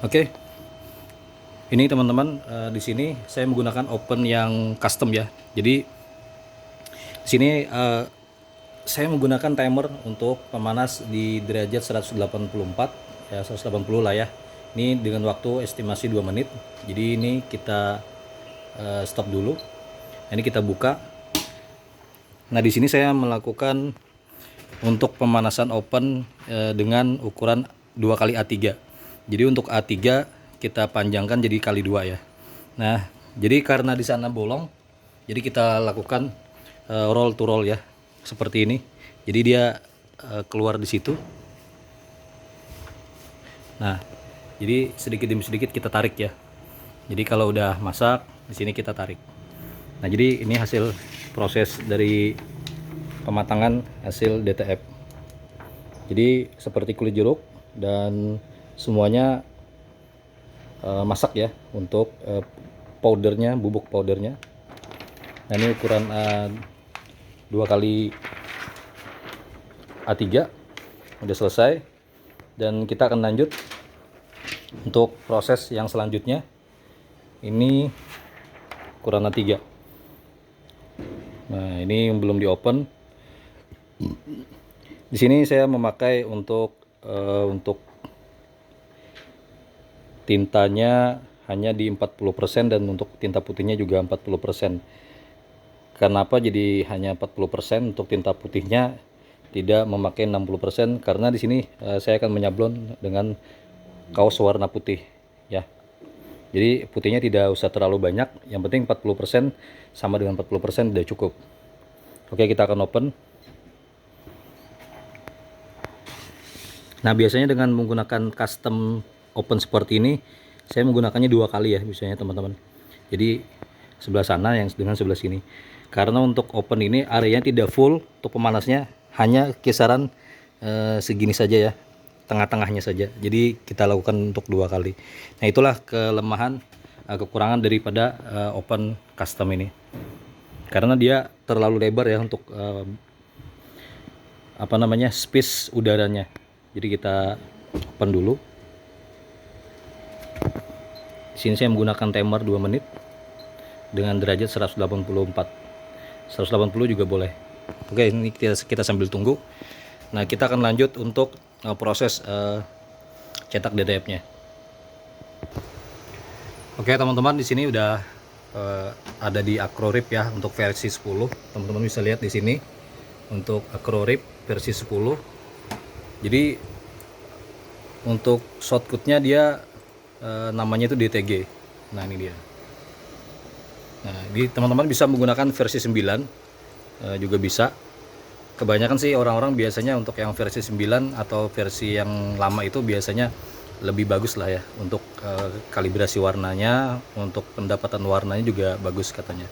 Oke, ini teman-teman, di sini saya menggunakan open yang custom ya. Jadi di sini saya menggunakan timer untuk pemanas di derajat 184 ya, 180 lah ya. Ini dengan waktu estimasi 2 menit. Jadi ini kita stop dulu. Ini kita buka. Nah, di sini saya melakukan untuk pemanasan open dengan ukuran 2 kali A3. Jadi untuk A3 kita panjangkan jadi kali 2 ya. Nah, jadi karena di sana bolong, jadi kita lakukan roll to roll ya, seperti ini. Jadi dia keluar di situ. Nah, jadi sedikit demi sedikit kita tarik ya. Jadi kalau udah masak, di sini kita tarik. Nah, jadi ini hasil proses dari pematangan hasil DTF. Jadi seperti kulit jeruk dan semuanya masak ya untuk powdernya, bubuk powdernya. Nah, ini ukuran 2 kali A3 udah selesai, dan kita akan lanjut untuk proses yang selanjutnya. Ini ukuran A3. Nah, ini yang belum di open. Di sini saya memakai untuk tintanya hanya di 40%, dan untuk tinta putihnya juga 40%. Kenapa jadi hanya 40% untuk tinta putihnya, tidak memakai 60%? Karena di sini saya akan menyablon dengan kaos warna putih ya. Jadi putihnya tidak usah terlalu banyak, yang penting 40% sama dengan 40% sudah cukup. Oke, kita akan open. Nah, biasanya dengan menggunakan custom open seperti ini, saya menggunakannya 2 kali ya biasanya teman-teman. Jadi sebelah sana yang dengan sebelah sini. Karena untuk open ini areanya tidak full, untuk pemanasnya hanya kisaran segini saja ya, tengah-tengahnya saja. Jadi kita lakukan untuk 2 kali. Nah, itulah kelemahan, kekurangan daripada open custom ini. Karena dia terlalu lebar ya untuk space udaranya. Jadi kita open dulu. Di sini saya menggunakan timer 2 menit dengan derajat 184. 180 juga boleh. Oke, ini kita sambil tunggu. Nah, kita akan lanjut untuk proses cetak DTF-nya. Oke, teman-teman, di sini udah ada di Acrorip ya untuk versi 10. Teman-teman bisa lihat di sini untuk Acrorip versi 10. Jadi untuk shortcutnya dia namanya itu DTG. Nah, ini dia. Nah, ini teman-teman bisa menggunakan versi 9 juga bisa. Kebanyakan sih orang-orang biasanya untuk yang versi 9 atau versi yang lama itu biasanya lebih bagus lah ya untuk kalibrasi warnanya, untuk pendapatan warnanya juga bagus katanya.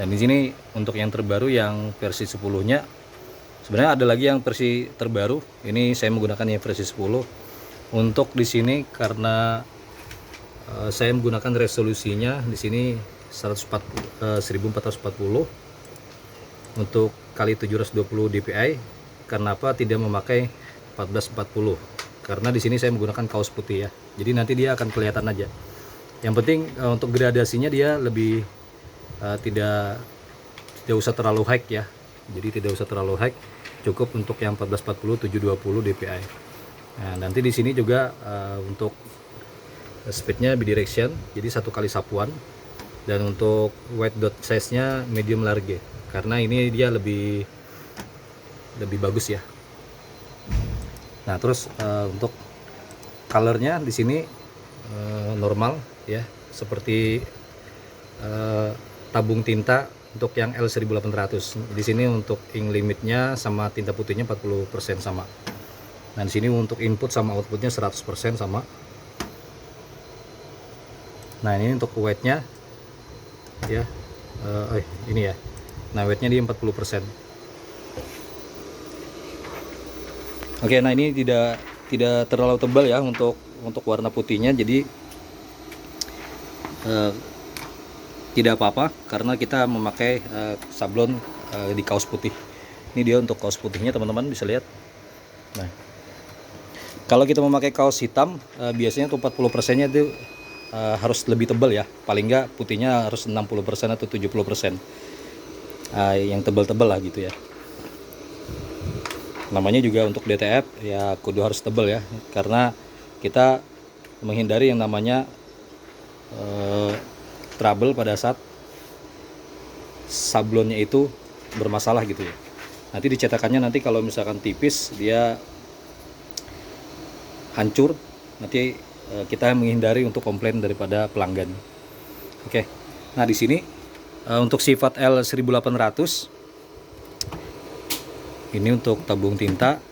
Dan di sini untuk yang terbaru yang versi 10-nya, sebenarnya ada lagi yang versi terbaru. Ini saya menggunakan yang versi 10. Untuk di sini karena saya menggunakan resolusinya di sini 1440 untuk kali 720 dpi. Kenapa tidak memakai 1440? Karena di sini saya menggunakan kaos putih ya. Jadi nanti dia akan kelihatan aja. Yang penting untuk gradasinya dia lebih tidak usah terlalu high ya. Jadi tidak usah terlalu high, cukup untuk yang 1440 720 dpi. Nah, nanti di sini juga untuk speednya bidirection, jadi 1 kali sapuan. Dan untuk white dot size nya medium large, karena ini dia lebih bagus ya. Nah, terus untuk colornya di sini normal ya, seperti tabung tinta untuk yang L1800. Di sini untuk ink limitnya sama tinta putihnya 40% sama. Nah, di sini untuk input sama outputnya 100% sama. Nah, ini untuk weight-nya ya, ini ya. Nah, weight-nya di 40%. Oke, nah ini tidak terlalu tebal ya untuk warna putihnya, jadi tidak apa-apa karena kita memakai sablon di kaos putih. Ini dia untuk kaos putihnya, teman-teman bisa lihat. Nah, Kalau kita memakai kaos hitam, biasanya tuh 40%-nya itu harus lebih tebal ya. Paling nggak putihnya harus 60% atau 70%. Yang tebal-tebal lah gitu ya. Namanya juga untuk DTF ya kudu harus tebal ya. Karena kita menghindari yang namanya trouble pada saat sablonnya itu bermasalah gitu ya. Nanti dicetakannya nanti kalau misalkan tipis dia hancur, nanti kita menghindari untuk komplain daripada pelanggan. Oke. Nah, di sini untuk sifat L1800 ini untuk tabung tinta,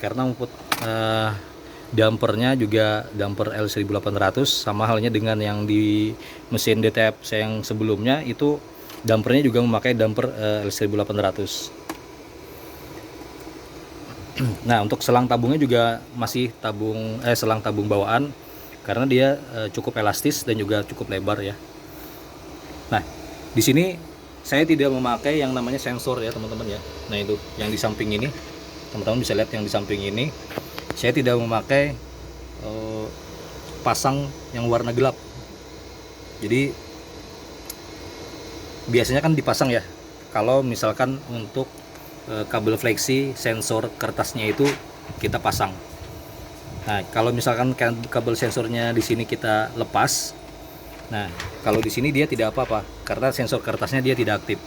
karena untuk dampernya juga damper L1800 sama halnya dengan yang di mesin DTF saya yang sebelumnya, itu dampernya juga memakai damper L1800. Nah, untuk selang tabungnya juga masih selang tabung bawaan, karena dia cukup elastis dan juga cukup lebar ya. Nah, di sini saya tidak memakai yang namanya sensor ya teman-teman ya. Nah, itu yang di samping ini, teman-teman bisa lihat yang di samping ini, saya tidak memakai pasang yang warna gelap. Jadi biasanya kan dipasang ya, kalau misalkan untuk kabel fleksi sensor kertasnya itu kita pasang. Nah, kalau misalkan kabel sensornya di sini kita lepas, nah kalau di sini dia tidak apa-apa karena sensor kertasnya dia tidak aktif.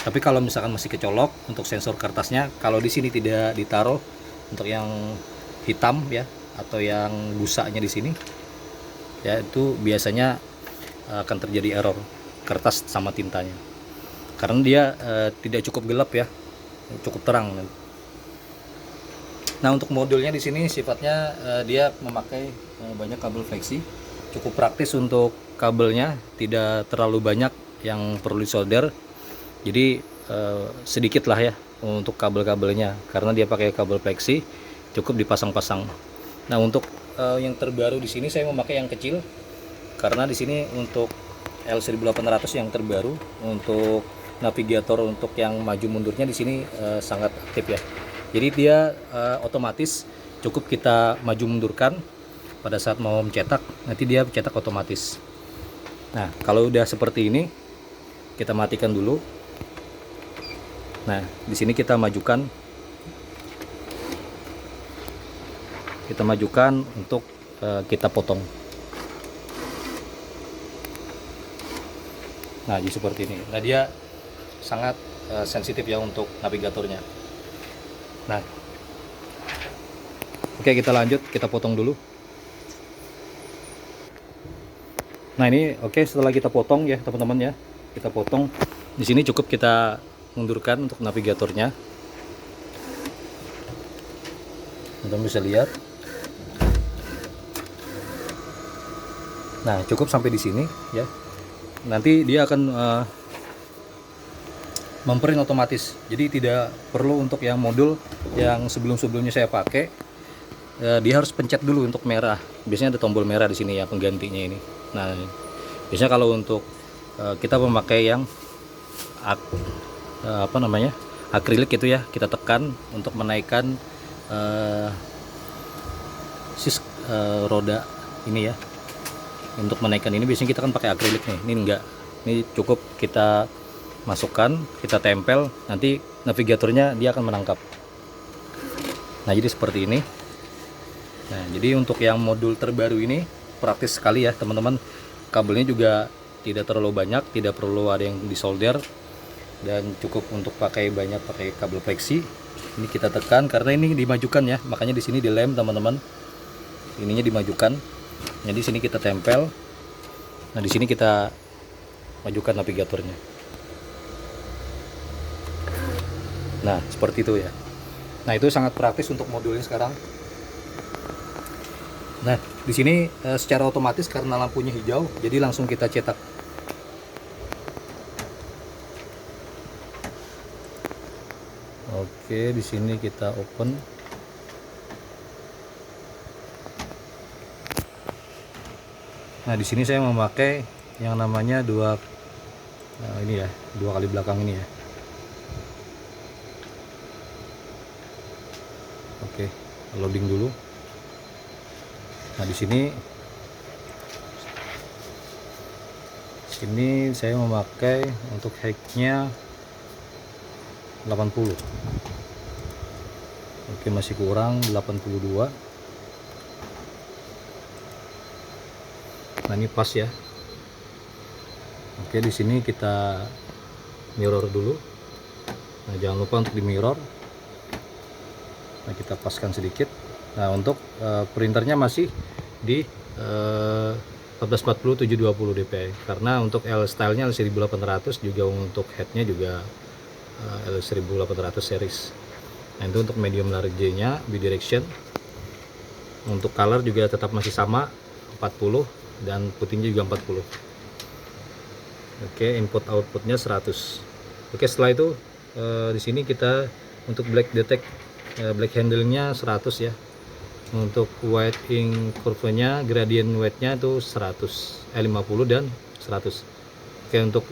Tapi kalau misalkan masih kecolok untuk sensor kertasnya, kalau di sini tidak ditaruh untuk yang hitam ya atau yang busanya di sini, ya itu biasanya akan terjadi error kertas sama tintanya. Karena dia tidak cukup gelap ya, cukup terang. Nah, untuk modulnya di sini sifatnya dia memakai banyak kabel fleksi, cukup praktis untuk kabelnya, tidak terlalu banyak yang perlu disolder. Jadi sedikit lah ya untuk kabel-kabelnya, karena dia pakai kabel fleksi, cukup dipasang-pasang. Nah, untuk yang terbaru di sini saya memakai yang kecil, karena di sini untuk L1800 yang terbaru, untuk navigator untuk yang maju mundurnya di sini sangat aktif ya. Jadi dia otomatis, cukup kita maju mundurkan pada saat mau mencetak, nanti dia cetak otomatis. Nah, kalau udah seperti ini kita matikan dulu. Nah, di sini kita majukan untuk kita potong. Nah, jadi seperti ini. Nah, dia sangat sensitif ya untuk navigatornya. Nah, oke, kita lanjut, kita potong dulu. Nah, ini oke, setelah kita potong ya teman-teman ya, kita potong. Di sini cukup kita mundurkan untuk navigatornya. Teman-teman bisa lihat. Nah, cukup sampai di sini ya. Nanti dia akan memprint otomatis, jadi tidak perlu untuk yang modul yang sebelumnya saya pakai. Dia harus pencet dulu untuk merah. Biasanya ada tombol merah di sini ya penggantinya ini. Nah, biasanya kalau untuk kita memakai yang akrilik itu ya, kita tekan untuk menaikkan roda ini ya. Untuk menaikkan ini biasanya kita kan pakai akrilik nih. Ini enggak. Ini cukup kita masukkan, kita tempel, nanti navigatornya dia akan menangkap. Nah, jadi seperti ini. Nah, jadi untuk yang modul terbaru ini praktis sekali ya teman-teman. Kabelnya juga tidak terlalu banyak, tidak perlu ada yang disolder, dan cukup untuk pakai kabel fleksi. Ini kita tekan karena ini dimajukan ya, makanya di sini dilem teman-teman. Ininya dimajukan. Jadi di sini kita tempel. Nah, di sini kita majukan navigatornya. Nah, seperti itu ya. Nah, itu sangat praktis untuk modulnya sekarang. Nah, di sini secara otomatis karena lampunya hijau, jadi langsung kita cetak. Oke, di sini kita open. Nah, di sini saya memakai yang namanya dua kali belakang ini ya. Oke, loading dulu. Nah, di sini saya memakai untuk height-nya 80. Oke, masih kurang 82. Nah, ini pas ya. Oke, di sini kita mirror dulu. Nah, jangan lupa untuk di mirror. Nah, kita paskan sedikit. Nah, untuk printernya masih di 1440 720 dpi, karena untuk L stylenya L1800, juga untuk headnya juga L1800 series. Nah, itu untuk medium large nya bidirection. Untuk color juga tetap masih sama 40, dan putihnya juga 40. Oke, input outputnya 100. Oke, setelah itu di sini kita untuk black detect black handle-nya 100 ya. Untuk white ink curve-nya, gradient weight-nya itu 100, 50 dan 100. Oke, untuk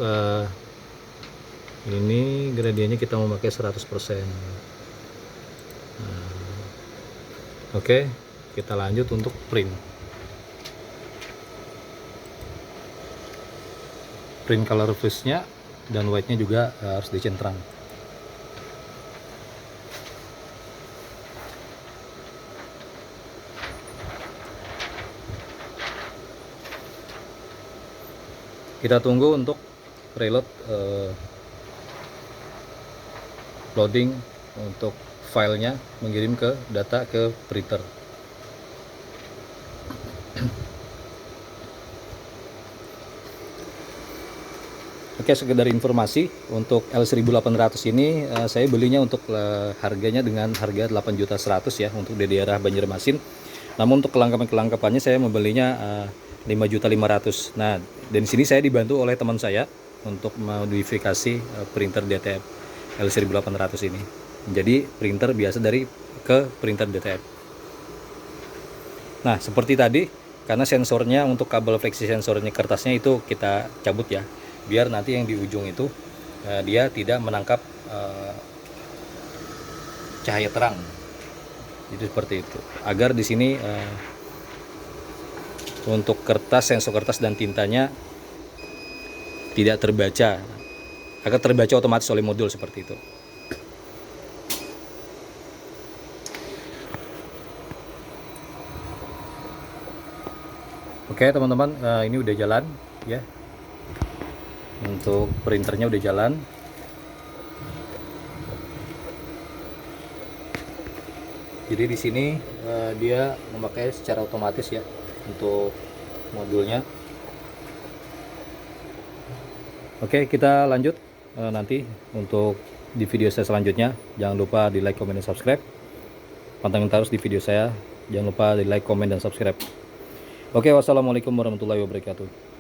ini gradiennya kita memakai 100%. Nah, oke, kita lanjut untuk print color fuse-nya dan white-nya juga harus dicentrang. Kita tunggu untuk reload loading untuk filenya, mengirim ke data ke printer. Oke, sekedar informasi, untuk L1800 ini saya belinya untuk harganya dengan harga 8.100.000 ya untuk di daerah Banjarmasin. Namun untuk kelengkapannya saya membelinya 5.500.000. Nah, dan di sini saya dibantu oleh teman saya untuk modifikasi printer DTF L1800 ini. Jadi printer biasa ke printer DTF. Nah, seperti tadi, karena sensornya untuk kabel fleksi sensornya kertasnya itu kita cabut ya, biar nanti yang di ujung itu dia tidak menangkap cahaya terang. Jadi seperti itu. Agar di sini untuk kertas, sensor kertas dan tintanya tidak terbaca, agar terbaca otomatis oleh modul seperti itu. Oke teman-teman, ini udah jalan ya. Untuk printernya udah jalan. Jadi di sini dia memakai secara otomatis ya untuk modulnya. Oke, kita lanjut nanti untuk di video saya selanjutnya. Jangan lupa di like, comment, dan subscribe. Pantengin terus di video saya. Jangan lupa di like, comment, dan subscribe. Oke, wassalamualaikum warahmatullahi wabarakatuh.